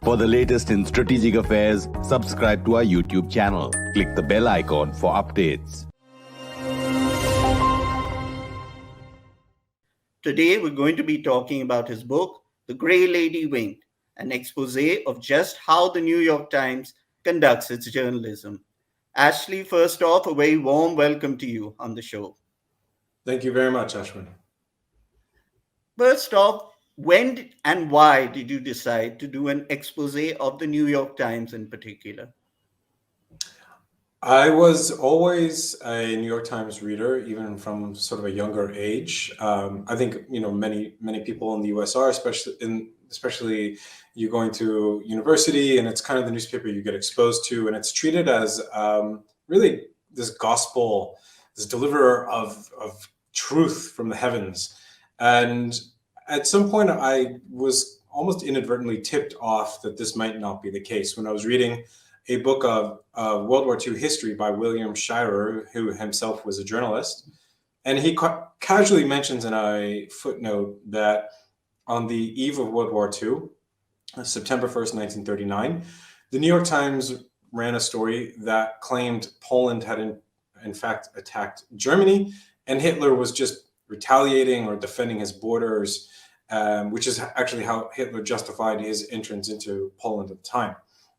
For the latest in strategic affairs, subscribe to our YouTube channel. Click the bell icon for updates. Today, we're going to be talking about his book, The Grey Lady Winked, an expose of just how the New York Times conducts its journalism. Ashley, first off, a very warm welcome to you on the show. Thank you very much, Ashwin. First off, when and why did you decide to do an expose of the New York Times in particular? I was always a New York Times reader, even from sort of a younger age. I think many people in the U.S. are, especially you going to university, and it's kind of the newspaper you get exposed to, and it's treated as really this gospel, this deliverer of truth from the heavens. And at some point, I was almost inadvertently tipped off that this might not be the case when I was reading a book of World War II history by William Shirer, who himself was a journalist. And he casually mentions in a footnote that on the eve of World War II, September 1st, 1939, the New York Times ran a story that claimed Poland had in fact attacked Germany, and Hitler was just retaliating or defending his borders, which is actually how Hitler justified his entrance into Poland at the time.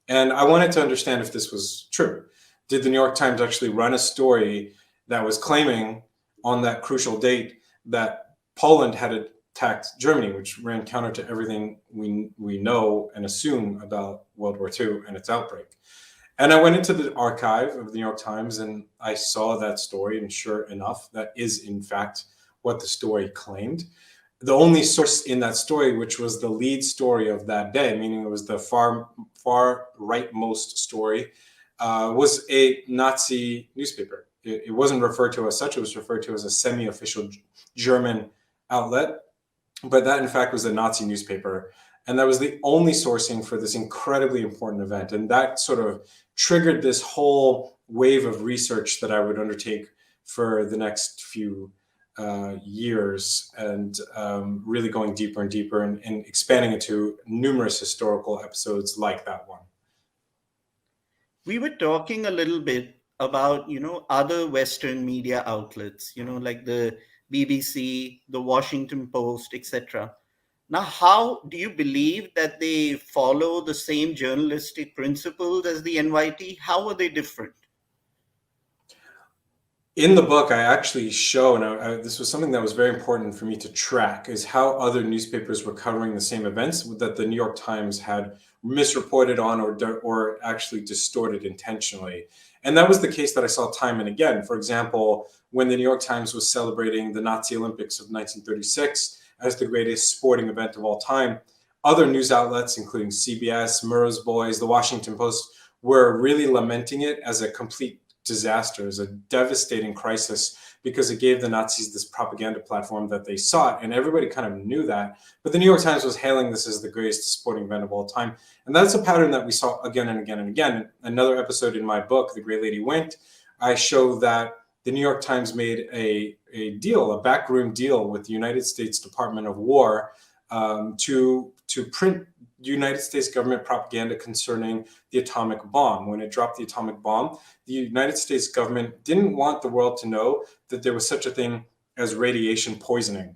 And I wanted to understand if this was true. Did the New York Times actually run a story that was claiming on that crucial date that Poland had attacked Germany, which ran counter to everything we know and assume about World War II and its outbreak? And I went into the archive of the New York Times and I saw that story, and sure enough, that is in fact what the story claimed. The only source in that story, which was the lead story of that day, meaning it was the far rightmost story, was a Nazi newspaper. It wasn't referred to as such. It was referred to as a semi-official German outlet, but that in fact was a Nazi newspaper. And that was the only sourcing for this incredibly important event. And that sort of triggered this whole wave of research that I would undertake for the next few years, and really going deeper and deeper and expanding into numerous historical episodes like that one. We were talking a little bit about, other Western media outlets, like the BBC, the Washington Post, etc. Now, how do you believe that they follow the same journalistic principles as the NYT? How are they different? In the book, I actually show, and this was something that was very important for me to track, is how other newspapers were covering the same events that the New York Times had misreported on or actually distorted intentionally. And that was the case that I saw time and again. For example, when the New York Times was celebrating the Nazi Olympics of 1936 as the greatest sporting event of all time, other news outlets, including CBS, Murrow's Boys, the Washington Post, were really lamenting it as a complete disaster, as a devastating crisis, because it gave the Nazis this propaganda platform that they sought, and everybody kind of knew that. But the New York Times was hailing this as the greatest sporting event of all time. And that's a pattern that we saw again and again and again. Another episode in my book, The Grey Lady Winked, I show that the New York Times made a backroom deal with the United States Department of War to print United States government propaganda concerning the atomic bomb. When it dropped the atomic bomb, the United States government didn't want the world to know that there was such a thing as radiation poisoning.